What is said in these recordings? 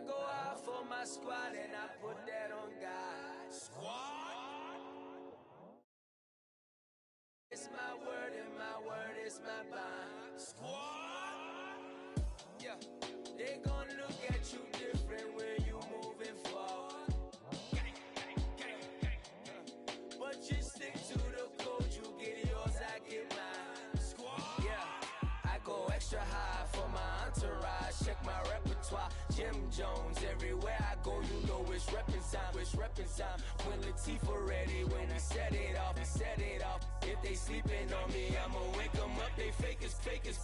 go out for my squad and I put that on God. Squad. It's my word and my word is my bond. Squad. Yeah. They gon' look at you different when you moving forward. But you stick to the code, you get yours, I get mine. Squad. Yeah. I go extra high for my entourage. Check my repertoire. Jim Jones, everywhere I go, you know it's reppin' time. It's reppin' time. When Latifah ready, when we set it off, we set it off. If they sleeping on me, I'ma wake them up. They fakers.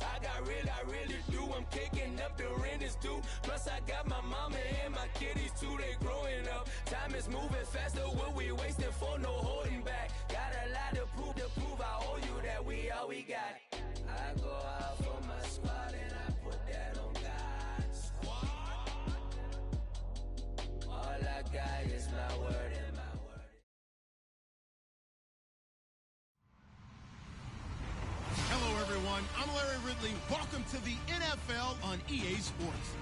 I really do. I'm caking up, the rent is due. Plus I got my mama and my kiddies too, they growing up. Time is moving faster, what we wasting for, no holding back. Got a lot to prove I owe you that we all we got. I go out for my squad and I put that on God. Squad. All I got is my word and my word. Hello, everyone. I'm Larry Ridley. Welcome to the NFL on EA Sports.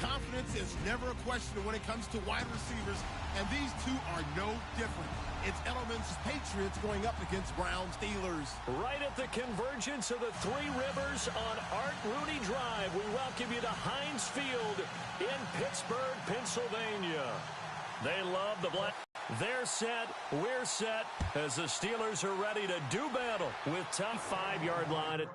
Confidence is never a question when it comes to wide receivers, and these two are no different. It's Edelman's Patriots going up against Browns Steelers. Right at the convergence of the Three Rivers on Art Rooney Drive, we welcome you to Heinz Field in Pittsburgh, Pennsylvania. They love the black. They're set, we're set, as the Steelers are ready to do battle with tough 5-yard line.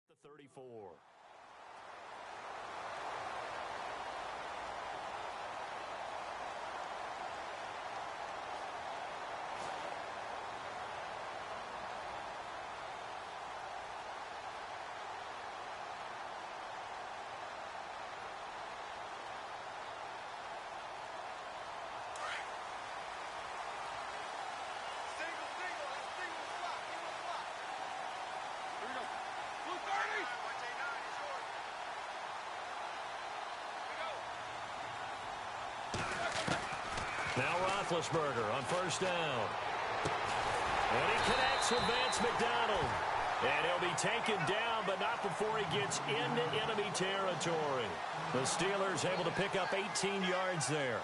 The 34. Now Roethlisberger on first down. And he connects with Vance McDonald. And he'll be taken down, but not before he gets into enemy territory. The Steelers able to pick up 18 yards there.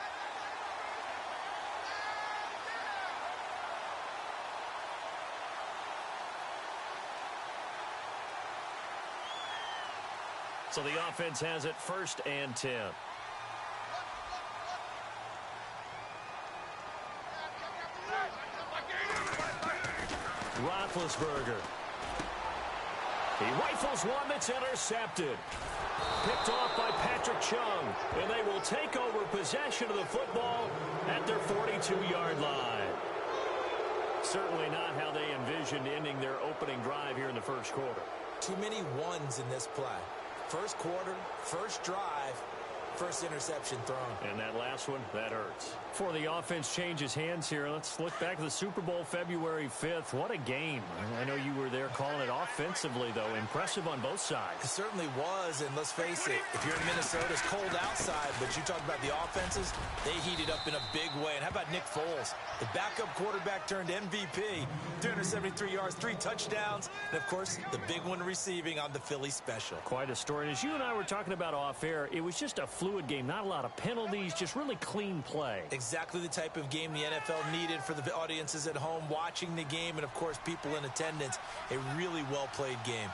So the offense has it 1st and 10. Roethlisberger. He rifles one that's intercepted. Picked off by Patrick Chung. And they will take over possession of the football at their 42-yard line. Certainly not how they envisioned ending their opening drive here in the first quarter. Too many ones in this play. First quarter, first drive, first interception thrown. And that last one, that hurts. Before the offense changes hands here, let's look back to the Super Bowl February 5th. What a game. I know you were there calling it offensively, though. Impressive on both sides. It certainly was, and let's face it, if you're in Minnesota, it's cold outside, but you talk about the offenses, they heated up in a big way. And how about Nick Foles? The backup quarterback turned MVP, 373 yards, 3 touchdowns, and, of course, the big one receiving on the Philly special. Quite a story. And as you and I were talking about off-air, it was just a fluid game, not a lot of penalties, just really clean play. Exactly the type of game the NFL needed for the audiences at home watching the game and, of course, people in attendance. A really well-played game.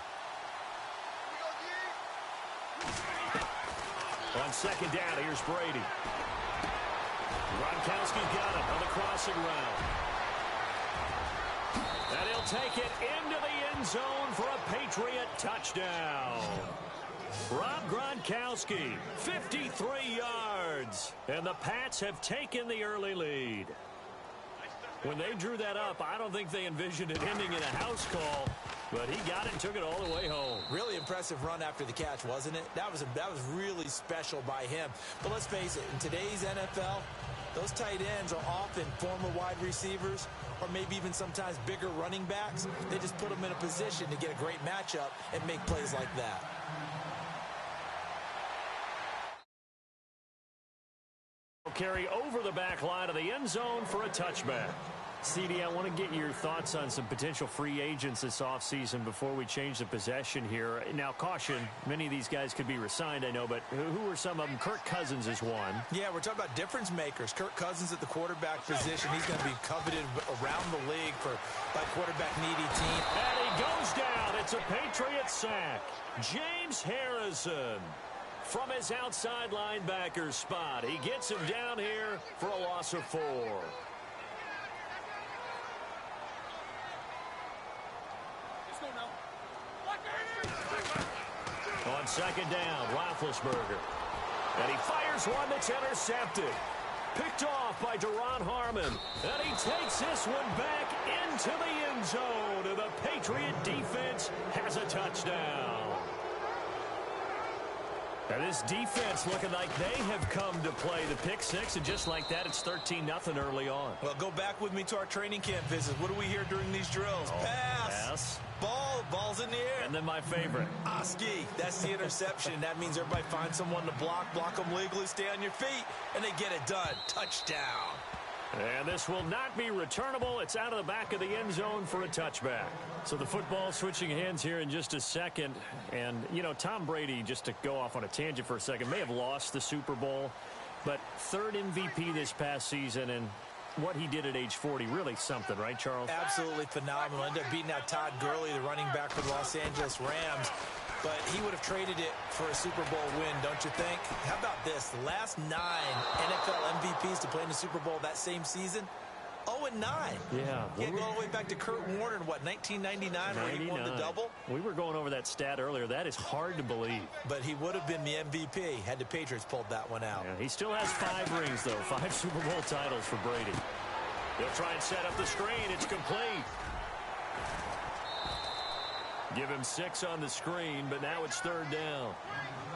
On second down, here's Brady. Gronkowski got him on the crossing route. And he'll take it into the end zone for a Patriot touchdown. Rob Gronkowski, 53 yards. And the Pats have taken the early lead. When they drew that up, I don't think they envisioned it ending in a house call, but he got it and took it all the way home. Really impressive run after the catch, wasn't it? That was really special by him. But let's face it, in today's NFL, those tight ends are often former wide receivers or maybe even sometimes bigger running backs. They just put them in a position to get a great matchup and make plays like that. Carry over the back line of the end zone for a touchback. CD, I want to get your thoughts on some potential free agents this offseason before we change the possession here. Now, caution, many of these guys could be re-signed, I know, but who are some of them? Kirk Cousins is one. Yeah, we're talking about difference makers. Kirk Cousins at the quarterback position. He's going to be coveted around the league by quarterback-needy team. And he goes down. It's a Patriot sack. James Harrison from his outside linebacker spot. He gets him down here for a loss of 4. On second down, Roethlisberger. And he fires one that's intercepted. Picked off by Duron Harmon. And he takes this one back into the end zone. And the Patriot defense has a touchdown. And this defense looking like they have come to play the pick six, and just like that, it's 13-0 early on. Well, go back with me to our training camp visits. What do we hear during these drills? Pass. Ball's in the air. And then my favorite. Oski. That's the interception. That means everybody finds someone to block them legally, stay on your feet, and they get it done. Touchdown. And this will not be returnable. It's out of the back of the end zone for a touchback. So the football switching hands here in just a second. And, you know, Tom Brady, just to go off on a tangent for a second, may have lost the Super Bowl, but third MVP this past season, and what he did at age 40, really something, right, Charles? Absolutely phenomenal. Ended up beating out Todd Gurley, the running back for the Los Angeles Rams. But he would have traded it for a Super Bowl win, don't you think? How about this? The last 9 NFL MVPs to play in the Super Bowl that same season, 0-9. Yeah. Can't go all the way back to Kurt Warner in, 1999 where he won the double? We were going over that stat earlier. That is hard to believe. But he would have been the MVP had the Patriots pulled that one out. Yeah, he still has 5 rings, though. 5 Super Bowl titles for Brady. They'll try and set up the screen. It's complete. Give him 6 on the screen, but now it's third down.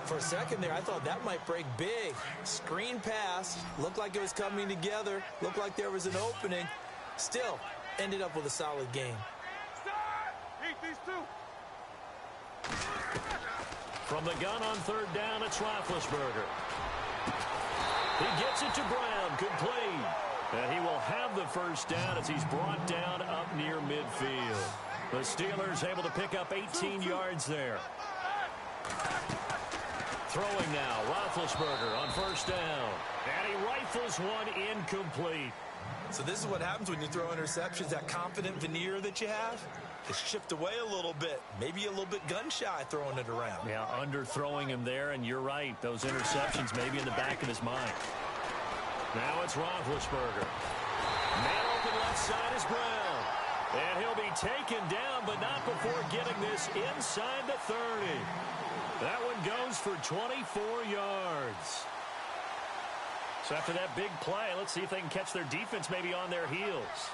For a second there, I thought that might break big. Screen pass. Looked like it was coming together. Looked like there was an opening. Still, ended up with a solid game. From the gun on third down, it's Roethlisberger. He gets it to Brown, complete. And he will have the first down as he's brought down up near midfield. The Steelers able to pick up 18 yards there. Throwing now, Roethlisberger on first down. And he rifles one incomplete. So this is what happens when you throw interceptions. That confident veneer that you have is chipped away a little bit. Maybe a little bit gun-shy throwing it around. Yeah, underthrowing him there, and you're right. Those interceptions may be in the back of his mind. Now it's Roethlisberger. Man open left side is Brown. And he'll be taken down, but not before getting this inside the 30. That one goes for 24 yards. So after that big play, let's see if they can catch their defense maybe on their heels.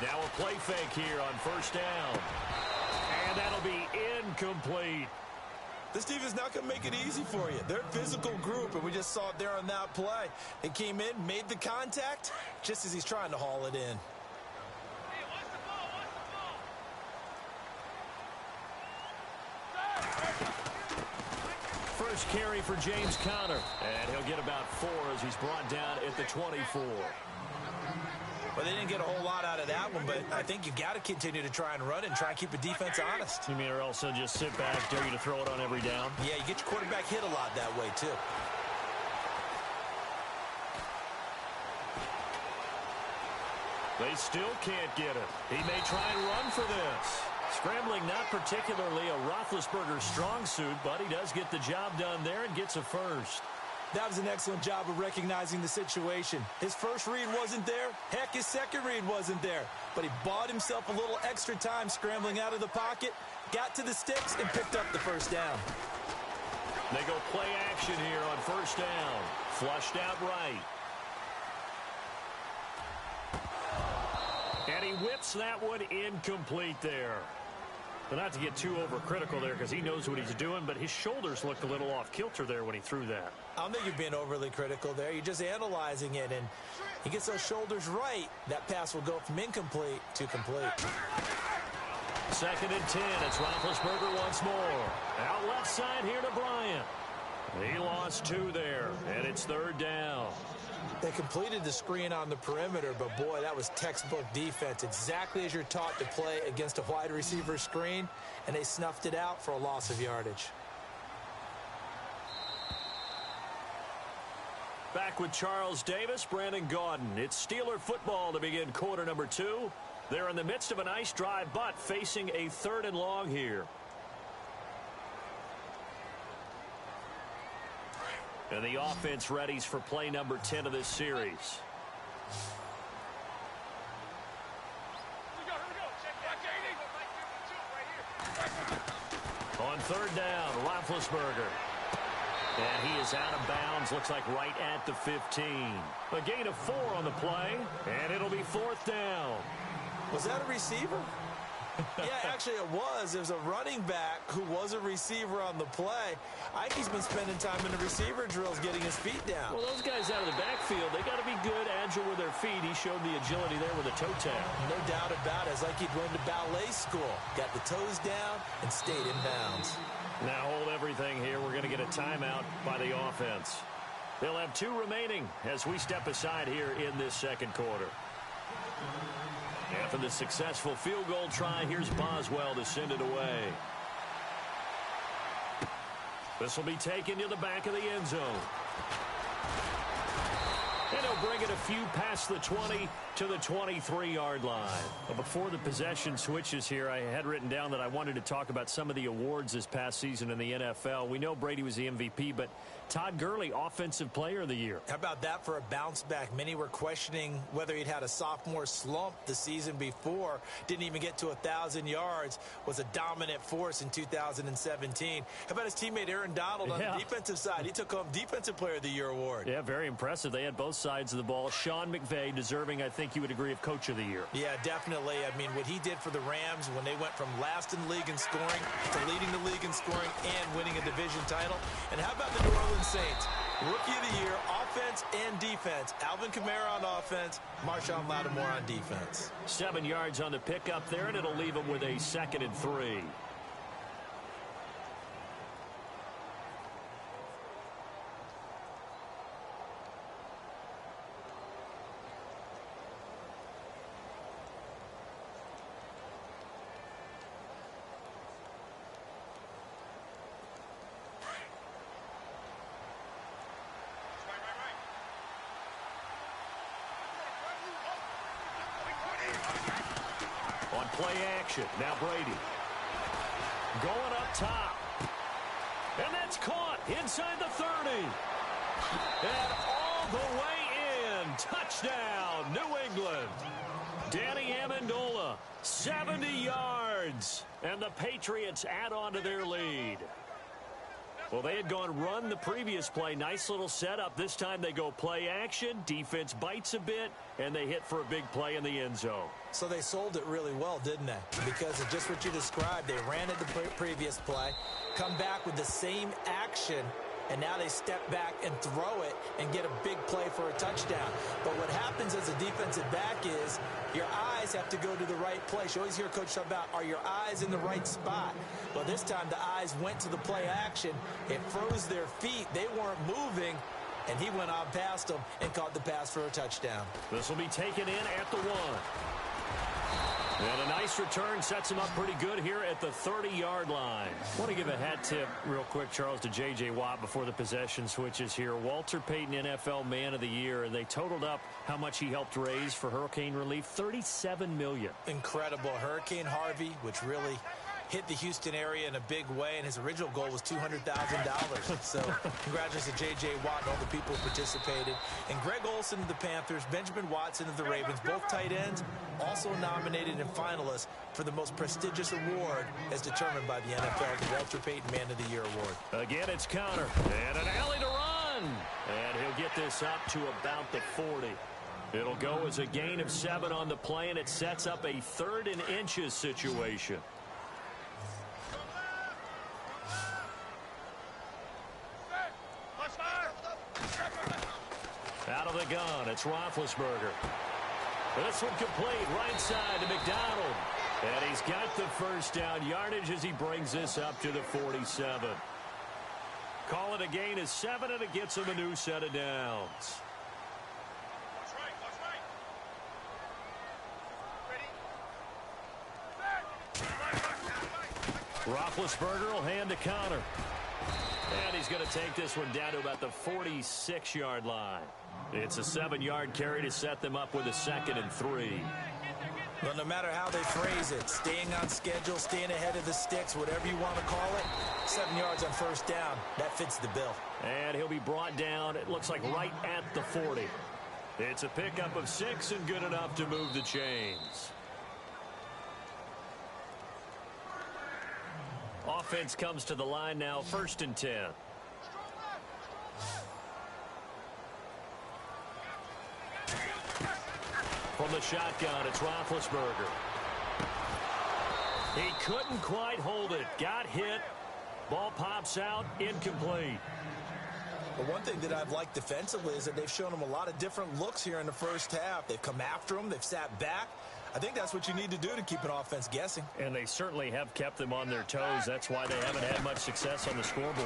Now a play fake here on first down. And that'll be incomplete. This defense is not going to make it easy for you. They're a physical group, and we just saw it there on that play. It came in, made the contact, just as he's trying to haul it in. First carry for James Conner. And he'll get about 4 as he's brought down at the 24. Well, they didn't get a whole lot out of that one, but I think you've got to continue to try and run it and try and keep the defense honest. You mean, or else just sit back, dare you to throw it on every down? Yeah, you get your quarterback hit a lot that way, too. They still can't get it. He may try and run for this. Scrambling not particularly a Roethlisberger strong suit, but he does get the job done there and gets a first. That was an excellent job of recognizing the situation. His first read wasn't there. Heck, his second read wasn't there. But he bought himself a little extra time scrambling out of the pocket, got to the sticks, and picked up the first down. They go play action here on first down. Flushed out right. And he whips that one incomplete there. But not to get too overcritical there because he knows what he's doing, but his shoulders looked a little off kilter there when he threw that. I don't think you're being overly critical there. You're just analyzing it, and he gets those shoulders right. That pass will go from incomplete to complete. 2nd and 10. It's Roethlisberger once more. Out left side here to Bryant. He lost 2 there, and it's 3rd down. They completed the screen on the perimeter, but boy, that was textbook defense. Exactly as you're taught to play against a wide receiver screen, and they snuffed it out for a loss of yardage. Back with Charles Davis, Brandon Gaudin. It's Steeler football to begin quarter number 2. They're in the midst of a nice drive, but facing a 3rd and long here. And the offense readies for play number 10 of this series. On 3rd down, Roethlisberger. And he is out of bounds, looks like right at the 15. A gain of 4 on the play, and it'll be 4th down. Was that a receiver? Yeah, actually it was. There's a running back who was a receiver on the play. Ikey's been spending time in the receiver drills getting his feet down. Well, those guys out of the backfield, they got to be good, agile with their feet. He showed the agility there with a toe tap. No doubt about it. It's like he'd went to ballet school. Got the toes down and stayed in bounds. Now hold everything here. We're going to get a timeout by the offense. They'll have 2 remaining as we step aside here in this 2nd quarter. After the successful field goal try, here's Boswell to send it away. This will be taken to the back of the end zone. And he'll bring it a few past the 20 to the 23-yard line. But before the possession switches here, I had written down that I wanted to talk about some of the awards this past season in the NFL. We know Brady was the MVP, but Todd Gurley, Offensive Player of the Year. How about that for a bounce back? Many were questioning whether he'd had a sophomore slump the season before. Didn't even get to 1,000 yards. Was a dominant force in 2017. How about his teammate Aaron Donald on the defensive side? He took home Defensive Player of the Year award. Yeah, very impressive. They had both sides of the ball. Sean McVay deserving, I think you would agree, of Coach of the Year. Yeah, definitely. I mean, what he did for the Rams when they went from last in the league in scoring to leading the league in scoring and winning a division title. And how about the New Orleans Saints? Rookie of the Year, offense and defense. Alvin Kamara on offense, Marshawn Lattimore on defense. 7 yards on the pickup there, and it'll leave them with a 2nd and 3. Play action. Now Brady. Going up top. And that's caught inside the 30. And all the way in. Touchdown, New England. Danny Amendola, 70 yards. And the Patriots add on to their lead. Well, they had gone run the previous play. Nice little setup. This time they go play action. Defense bites a bit, and they hit for a big play in the end zone. So they sold it really well, didn't they? Because of just what you described. They ran it the previous play, come back with the same action, and now they step back and throw it and get a big play for a touchdown. But what happens as a defensive back is your eyes have to go to the right place. You always hear Coach talk about, are your eyes in the right spot? Well, this time the eyes went to the play action. It froze their feet. They weren't moving, and he went on past them and caught the pass for a touchdown. This will be taken in at the 1. And a nice return sets him up pretty good here at the 30-yard line. I want to give a hat tip real quick, Charles, to J.J. Watt before the possession switches here. Walter Payton, NFL Man of the Year, and they totaled up how much he helped raise for hurricane relief, $37 million. Incredible. Hurricane Harvey, which really hit the Houston area in a big way, and his original goal was $200,000. So congratulations to J.J. Watt and all the people who participated. And Greg Olsen of the Panthers, Benjamin Watson of the Ravens, both tight ends, also nominated and finalists for the most prestigious award as determined by the NFL, the Walter Payton Man of the Year Award. Again, it's Conner, and an alley to run. And he'll get this up to about the 40. It'll go as a gain of 7 on the play, and it sets up a 3rd and inches situation. Out of the gun, it's Roethlisberger. This one complete, right side to McDonald. And he's got the first down yardage as he brings this up to the 47. Call it a gain of 7, and it gets him a new set of downs. Roethlisberger will hand to Conner. And he's going to take this one down to about the 46-yard line. It's a 7-yard carry to set them up with a 2nd and 3. Well, no matter how they phrase it, staying on schedule, staying ahead of the sticks, whatever you want to call it, 7 yards on first down, that fits the bill. And he'll be brought down, it looks like right at the 40. It's a pickup of 6 and good enough to move the chains. Offense comes to the line now, 1st and 10. From the shotgun, it's Roethlisberger. He couldn't quite hold it. Got hit. Ball pops out, incomplete. But one thing that I've liked defensively is that they've shown him a lot of different looks here in the first half. They've come after him. They've sat back. I think that's what you need to do to keep an offense guessing. And they certainly have kept them on their toes. That's why they haven't had much success on the scoreboard.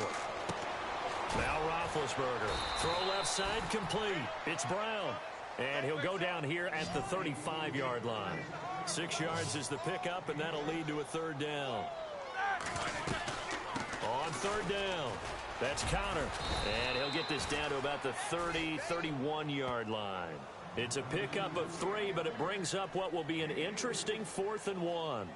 Now Roethlisberger. Throw left side complete. It's Brown. And he'll go down here at the 35-yard line. 6 yards is the pickup, and that'll lead to a 3rd down. On 3rd down, that's Conner. And he'll get this down to about the 30, 31-yard line. It's a pickup of 3, but it brings up what will be an interesting 4th and 1.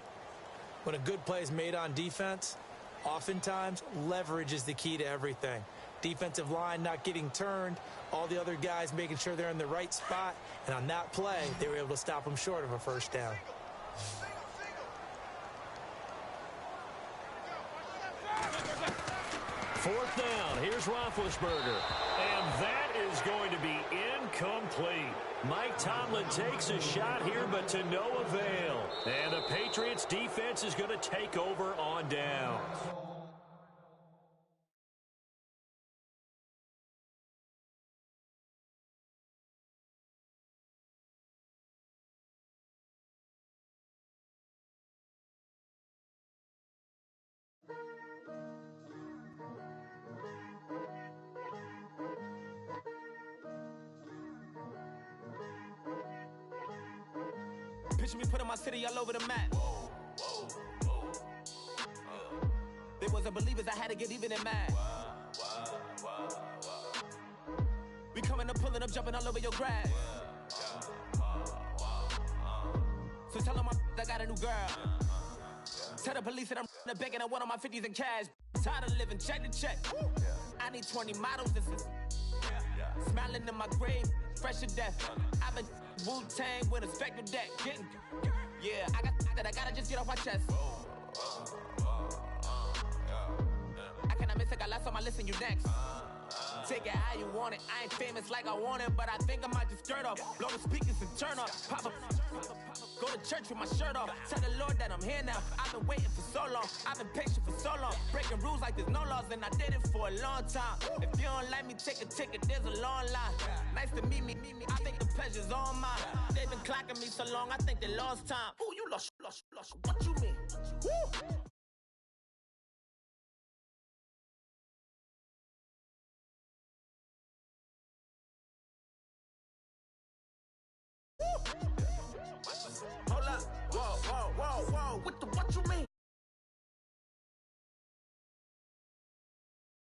When a good play is made on defense, oftentimes leverage is the key to everything. Defensive line not getting turned, all the other guys making sure they're in the right spot, and on that play, they were able to stop them short of a first down. Fourth down, here's Roethlisberger, and that is going to be incomplete. Mike Tomlin takes a shot here, but to no avail. And the Patriots defense is going to take over on downs. Picture me putting my city all over the map. They wasn't believers, I had to get even and mad. We coming up, pulling up, jumping all over your grass. So tell them I got a new girl. Tell the police that I'm the bank and I want all my 50s in cash. Tired of living check to check. I need 20 models, this is smiling in my grave, fresh to death. I've been Wu-Tang with a spectral deck. Yeah, I got that, I gotta just get off my chest. I cannot miss it, got last on my list and you next. Take it how you want it, I ain't famous like I want it, but I think I might just skirt off. Blow the speakers and turn up, pop up. Go to church with my shirt off. Tell the Lord that I'm here now. I've been waiting for so long. I've been patient for so long. Breaking rules like there's no laws, and I did it for a long time. If you don't like me, take a ticket. There's a long line. Nice to meet me. I think the pleasure's all mine. They've been clocking me so long, I think they lost time. Ooh, you lost. What you mean? Woo! Hold up, whoa, what you